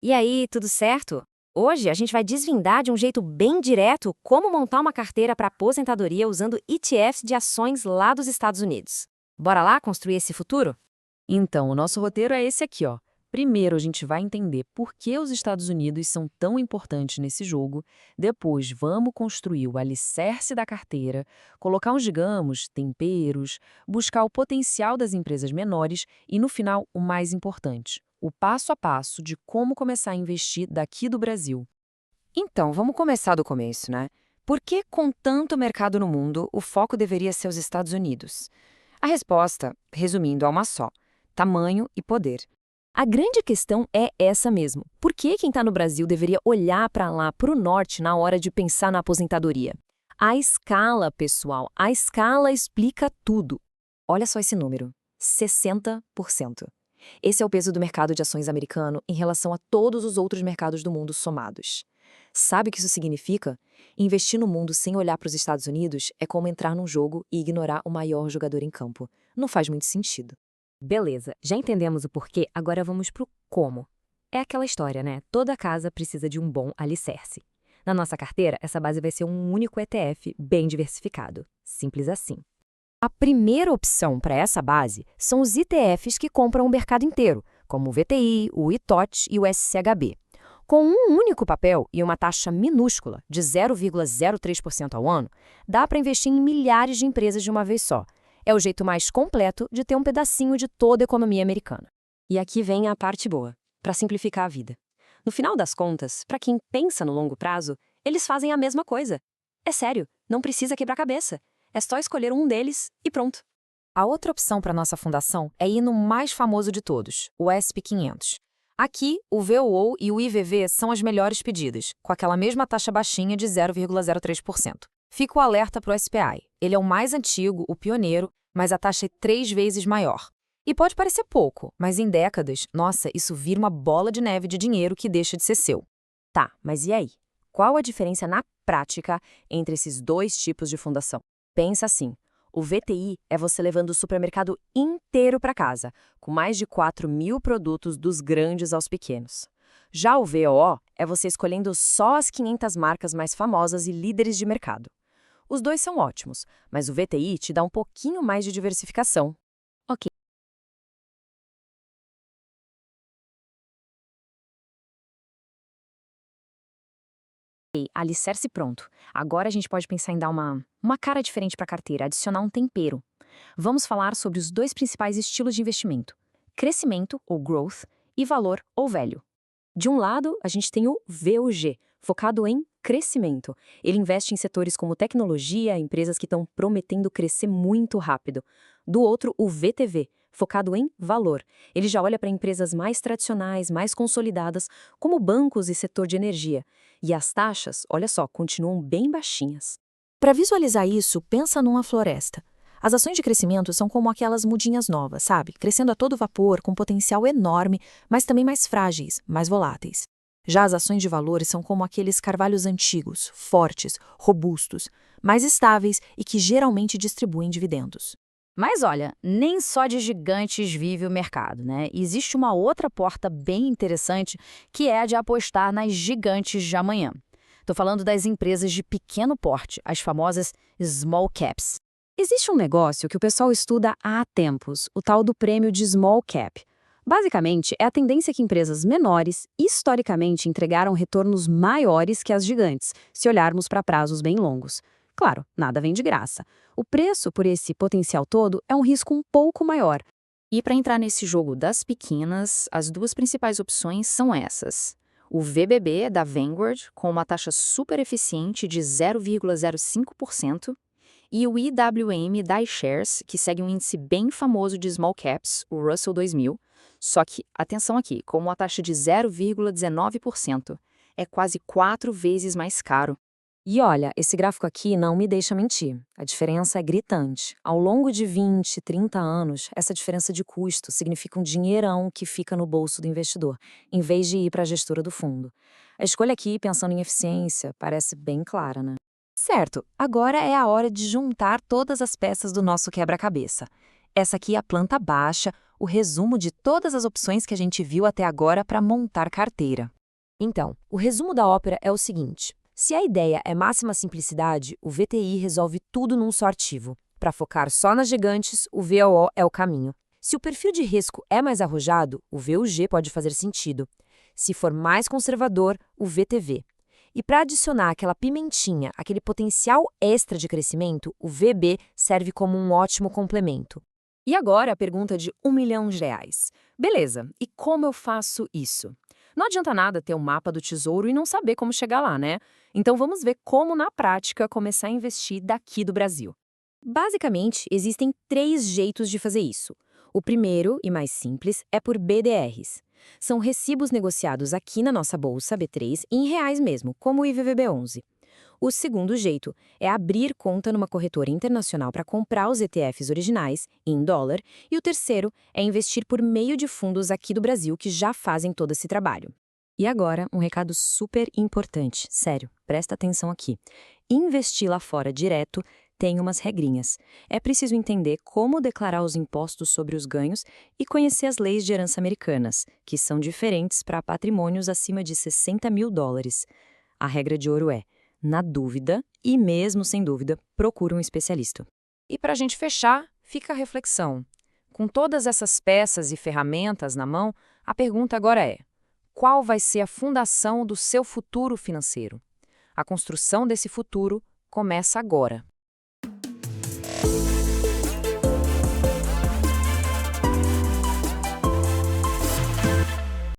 E aí, tudo certo? Hoje a gente vai desvendar de um jeito bem direto como montar uma carteira para aposentadoria usando ETFs de ações lá dos Estados Unidos. Bora lá construir esse futuro? Então, o nosso roteiro é esse aqui, ó. Primeiro, a gente vai entender por que os Estados Unidos são tão importantes nesse jogo. Depois, vamos construir o alicerce da carteira, colocar uns, digamos, temperos, buscar o potencial das empresas menores e, no final, o mais importante, o passo a passo de como começar a investir daqui do Brasil. Então, vamos começar do começo, né? Por que, com tanto mercado no mundo, o foco deveria ser os Estados Unidos? A resposta, resumindo, é uma só: tamanho e poder. A grande questão é essa mesmo. Por que quem está no Brasil deveria olhar para lá, para o norte, na hora de pensar na aposentadoria? A escala, pessoal, a escala explica tudo. Olha só esse número: 60%. Esse é o peso do mercado de ações americano em relação a todos os outros mercados do mundo somados. Sabe o que isso significa? Investir no mundo sem olhar para os Estados Unidos é como entrar num jogo e ignorar o maior jogador em campo. Não faz muito sentido. Beleza, já entendemos o porquê, agora vamos pro como. É aquela história, né? Toda casa precisa de um bom alicerce. Na nossa carteira, essa base vai ser um único ETF bem diversificado. Simples assim. A primeira opção para essa base são os ETFs que compram o mercado inteiro, como o VTI, o ITOT e o SCHB. Com um único papel e uma taxa minúscula de 0,03% ao ano, dá para investir em milhares de empresas de uma vez só. É o jeito mais completo de ter um pedacinho de toda a economia americana. E aqui vem a parte boa, para simplificar a vida. No final das contas, para quem pensa no longo prazo, eles fazem a mesma coisa. É sério, não precisa quebrar cabeça. É só escolher um deles e pronto. A outra opção para nossa fundação é ir no mais famoso de todos, o S&P 500. Aqui, o VOO e o IVV são as melhores pedidas, com aquela mesma taxa baixinha de 0,03%. Fica o alerta para o SPI. Ele é o mais antigo, o pioneiro, mas a taxa é 3 vezes maior. E pode parecer pouco, mas em décadas, nossa, isso vira uma bola de neve de dinheiro que deixa de ser seu. Tá, mas e aí? Qual a diferença na prática entre esses dois tipos de fundação? Pensa assim, o VTI é você levando o supermercado inteiro para casa, com mais de 4.000 produtos dos grandes aos pequenos. Já o VOO é você escolhendo só as 500 marcas mais famosas e líderes de mercado. Os dois são ótimos, mas o VTI te dá um pouquinho mais de diversificação. Ok. Alicerce pronto. Agora a gente pode pensar em dar uma cara diferente para a carteira, adicionar um tempero. Vamos falar sobre os dois principais estilos de investimento: crescimento, ou growth, e valor, ou velho. De um lado, a gente tem o VUG, focado em crescimento. Ele investe em setores como tecnologia, empresas que estão prometendo crescer muito rápido. Do outro, o VTV, focado em valor. Ele já olha para empresas mais tradicionais, mais consolidadas, como bancos e setor de energia. E as taxas, olha só, continuam bem baixinhas. Para visualizar isso, pensa numa floresta. As ações de crescimento são como aquelas mudinhas novas, sabe? Crescendo a todo vapor, com potencial enorme, mas também mais frágeis, mais voláteis. Já as ações de valores são como aqueles carvalhos antigos, fortes, robustos, mais estáveis e que geralmente distribuem dividendos. Mas olha, nem só de gigantes vive o mercado, né? Existe uma outra porta bem interessante, que é a de apostar nas gigantes de amanhã. Estou falando das empresas de pequeno porte, as famosas small caps. Existe um negócio que o pessoal estuda há tempos, o tal do prêmio de small cap. Basicamente, é a tendência que empresas menores, historicamente, entregaram retornos maiores que as gigantes, se olharmos para prazos bem longos. Claro, nada vem de graça. O preço por esse potencial todo é um risco um pouco maior. E para entrar nesse jogo das pequenas, as duas principais opções são essas: o VBB da Vanguard, com uma taxa super eficiente de 0,05%, e o IWM da iShares, que segue um índice bem famoso de small caps, o Russell 2000, só que, atenção aqui, com uma taxa de 0,19%, é quase 4 vezes mais caro. E olha, esse gráfico aqui não me deixa mentir. A diferença é gritante. Ao longo de 20, 30 anos, essa diferença de custo significa um dinheirão que fica no bolso do investidor, em vez de ir para a gestora do fundo. A escolha aqui, pensando em eficiência, parece bem clara, né? Certo, agora é a hora de juntar todas as peças do nosso quebra-cabeça. Essa aqui é a planta baixa, o resumo de todas as opções que a gente viu até agora para montar carteira. Então, o resumo da ópera é o seguinte: se a ideia é máxima simplicidade, o VTI resolve tudo num só arquivo. Para focar só nas gigantes, o VOO é o caminho. Se o perfil de risco é mais arrojado, o VUG pode fazer sentido. Se for mais conservador, o VTV. E para adicionar aquela pimentinha, aquele potencial extra de crescimento, o VB serve como um ótimo complemento. E agora a pergunta de R$ 1 milhão. Beleza, e como eu faço isso? Não adianta nada ter um mapa do tesouro e não saber como chegar lá, né? Então vamos ver como, na prática, começar a investir daqui do Brasil. Basicamente, existem 3 jeitos de fazer isso. O primeiro, e mais simples, é por BDRs. São recibos negociados aqui na nossa bolsa B3 em reais mesmo, como o IVVB11. O segundo jeito é abrir conta numa corretora internacional para comprar os ETFs originais, em dólar, e o terceiro é investir por meio de fundos aqui do Brasil que já fazem todo esse trabalho. E agora, um recado super importante, sério, presta atenção aqui. Investir lá fora direto tem umas regrinhas. É preciso entender como declarar os impostos sobre os ganhos e conhecer as leis de herança americanas, que são diferentes para patrimônios acima de $60 mil. A regra de ouro é: na dúvida, e mesmo sem dúvida, procura um especialista. E para a gente fechar, fica a reflexão. Com todas essas peças e ferramentas na mão, a pergunta agora é: qual vai ser a fundação do seu futuro financeiro? A construção desse futuro começa agora.